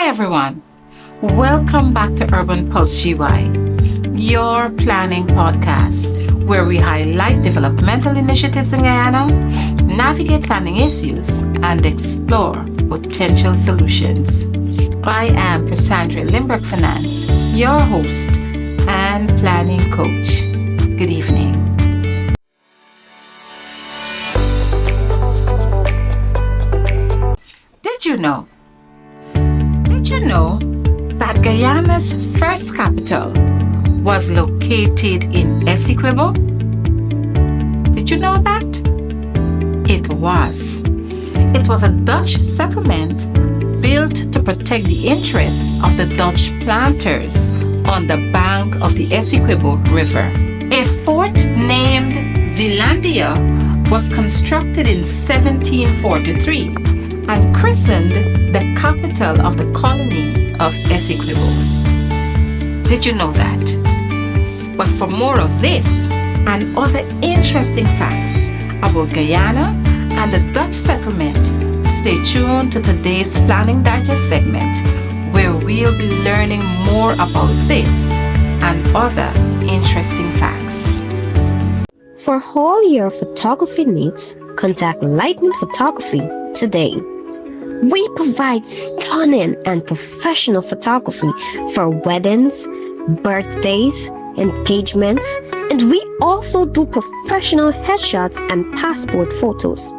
everyone. Welcome back to Urban Pulse GY, your planning podcast, where we highlight developmental initiatives in Guyana, navigate planning issues, and explore potential solutions. I am Cassandra Limbrick Finance, your host and planning coach. Good evening. Did you know that Guyana's first capital was located in Essequibo? Did you know that? It was. It was a Dutch settlement built to protect the interests of the Dutch planters on the bank of the Essequibo River. A fort named Zeelandia was constructed in 1743 and christened the capital of the colony of Essequibo. Did you know that? But for more of this and other interesting facts about Guyana and the Dutch settlement, stay tuned to today's Planning Digest segment, where we'll be learning more about this and other interesting facts. For all your photography needs, contact Lightning Photography today. We provide stunning and professional photography for weddings, birthdays, engagements, and we also do professional headshots and passport photos.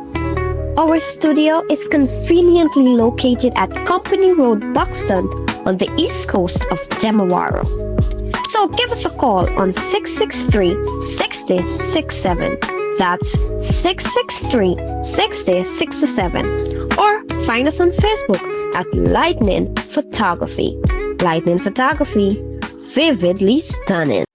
Our studio is conveniently located at Company Road, Buxton, on the east coast of Demawaro. So give us a call on 663-6067. That's 663-6067. Or find us on Facebook at Lightning Photography. Lightning Photography, vividly stunning.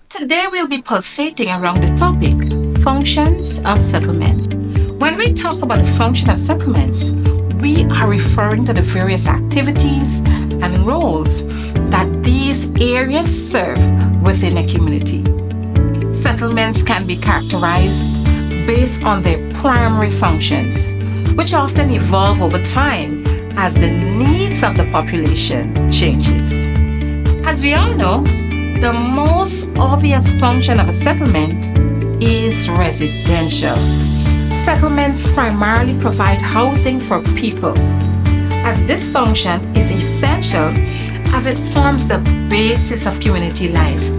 Today we'll be pulsating around the topic, functions of settlements. When we talk about the function of settlements, we are referring to the various activities and roles that these areas serve within a community. Settlements can be characterized based on their primary functions, which often evolve over time as the needs of the population changes. As we all know, the most obvious function of a settlement is residential. Settlements primarily provide housing for people, as this function is essential as it forms the basis of community life,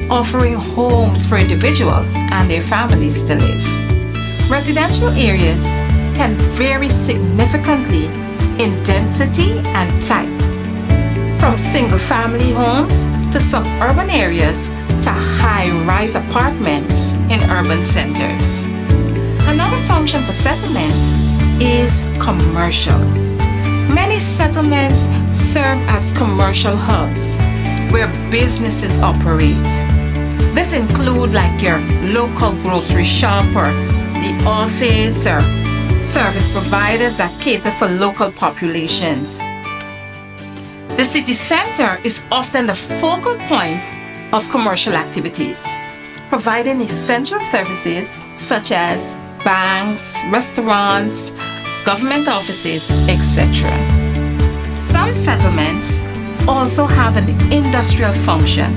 offering homes for individuals and their families to live. Residential areas can vary significantly in density and type, from single-family homes to suburban areas to high-rise apartments in urban centers. Another function for settlement is commercial. Many settlements serve as commercial hubs where businesses operate. This includes like your local grocery shop or the office or service providers that cater for local populations. The city center is often the focal point of commercial activities, providing essential services such as banks, restaurants, government offices, etc. Some settlements also have an industrial function,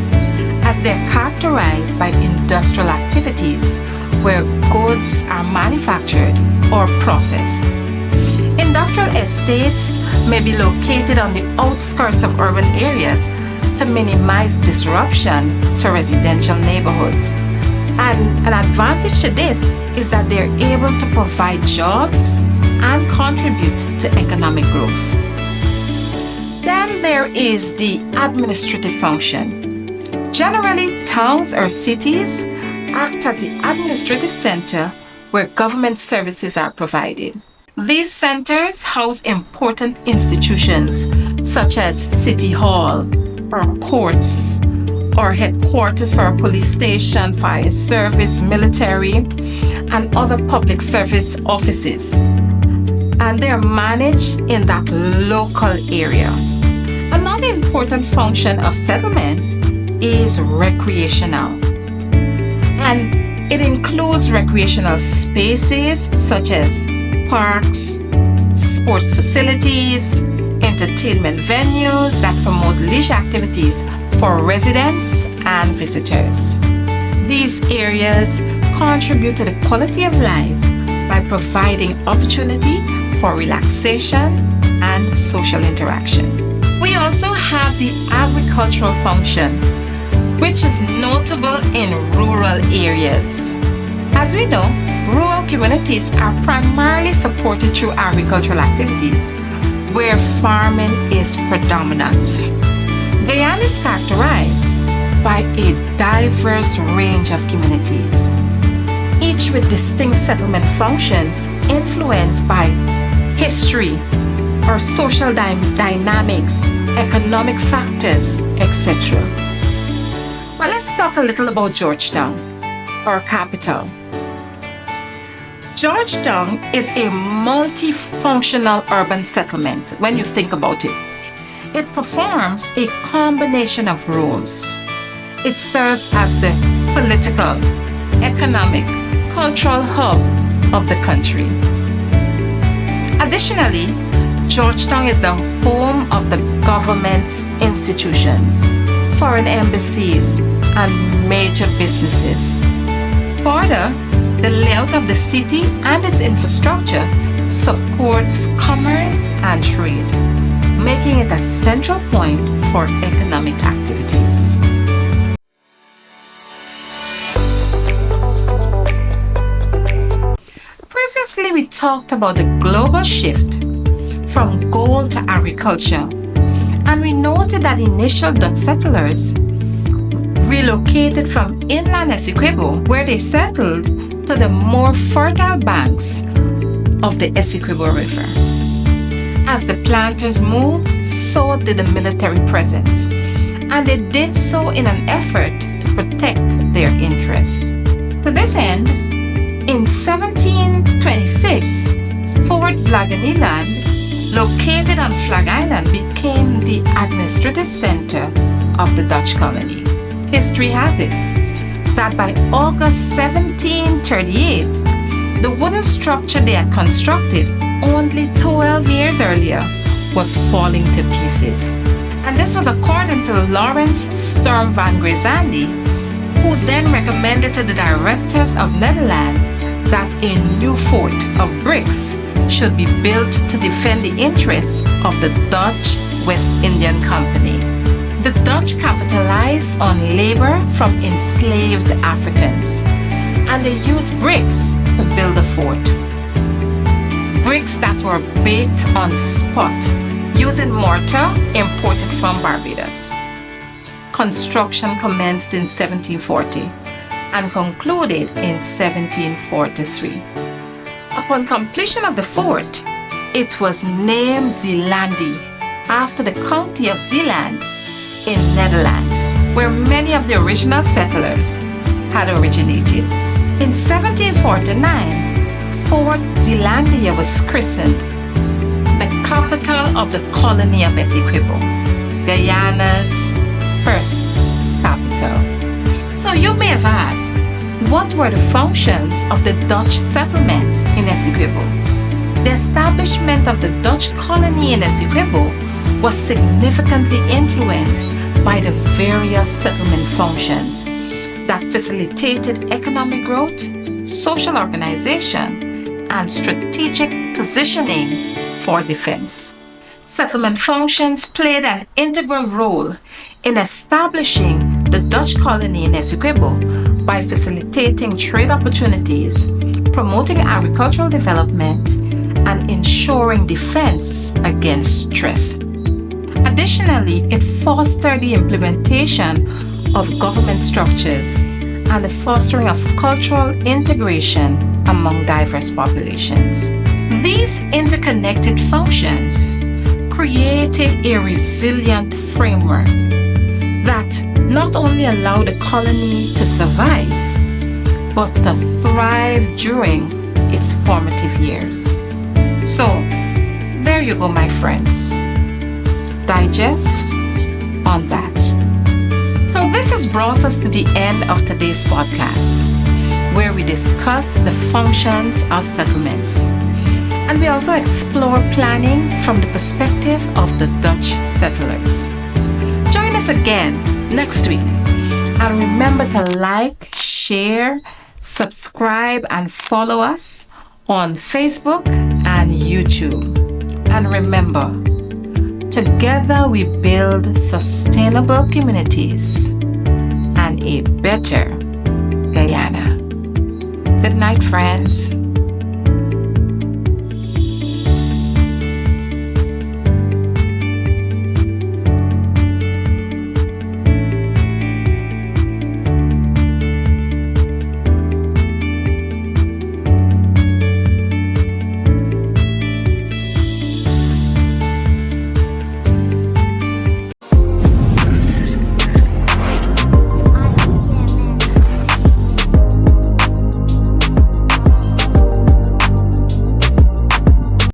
as they're characterized by industrial activities where goods are manufactured or processed. Industrial estates may be located on the outskirts of urban areas to minimize disruption to residential neighborhoods. And an advantage to this is that they're able to provide jobs and contribute to economic growth. Then there is the administrative function. Generally, towns or cities act as the administrative center where government services are provided. These centers house important institutions such as City Hall or courts, or headquarters for a police station, fire service, military, and other public service offices. And they are managed in that local area. Another important function of settlements is recreational. And It includes recreational spaces such as parks, sports facilities, entertainment venues that promote leisure activities for residents and visitors. These areas contribute to the quality of life by providing opportunity for relaxation and social interaction. We also have the agricultural function, which is notable in rural areas. As we know, rural communities are primarily supported through agricultural activities, where farming is predominant. Guyana is characterized by a diverse range of communities, each with distinct settlement functions influenced by history or social dynamics, economic factors, etc. Well, let's talk a little about Georgetown, our capital. Georgetown is a multifunctional urban settlement when you think about it. It performs a combination of roles. It serves as the political, economic, cultural hub of the country. Additionally, Georgetown is the home of the government institutions, foreign embassies, and major businesses. Further, the layout of the city and its infrastructure supports commerce and trade, making it a central point for economic activities. Previously, we talked about the global shift from gold to agriculture, and we noted that initial Dutch settlers relocated from inland Essequibo, where they settled, to the more fertile banks of the Essequibo River. As the planters moved, so did the military presence, and they did so in an effort to protect their interests. To this end, in 1726, Fort Vlaginiland, located on Flag Island, became the administrative center of the Dutch colony. History has it that by August 1738, the wooden structure they had constructed only 12 years earlier was falling to pieces. And this was according to Lawrence Sturm van Grisandi, who then recommended to the directors of Netherlands that a new fort of bricks should be built to defend the interests of the Dutch West Indian Company. The Dutch capitalized on labor from enslaved Africans, and they used bricks to build the fort. Bricks that were baked on spot using mortar imported from Barbados. Construction commenced in 1740 and concluded in 1743. Upon completion of the fort, it was named Zeelandie after the county of Zeeland in Netherlands, where many of the original settlers had originated. In 1749, Fort Zeelandia was christened the capital of the colony of Essequibo, Guyana's first capital. So you may have asked, what were the functions of the Dutch settlement in Essequibo? The establishment of the Dutch colony in Essequibo was significantly influenced by the various settlement functions that facilitated economic growth, social organization, and strategic positioning for defense. Settlement functions played an integral role in establishing the Dutch colony in Essequibo by facilitating trade opportunities, promoting agricultural development, and ensuring defense against threat. Additionally, it fostered the implementation of government structures and the fostering of cultural integration among diverse populations. These interconnected functions created a resilient framework that not only allowed the colony to survive, but to thrive during its formative years. So, there you go, my friends. Digest on that. So this has brought us to the end of today's podcast. where we discuss the functions of settlements. And we also explore planning from the perspective of the Dutch settlers. Join us again next week. And remember to like, share, subscribe, and follow us on Facebook and YouTube. And remember, together we build sustainable communities and a better Guyana. Good night, friends.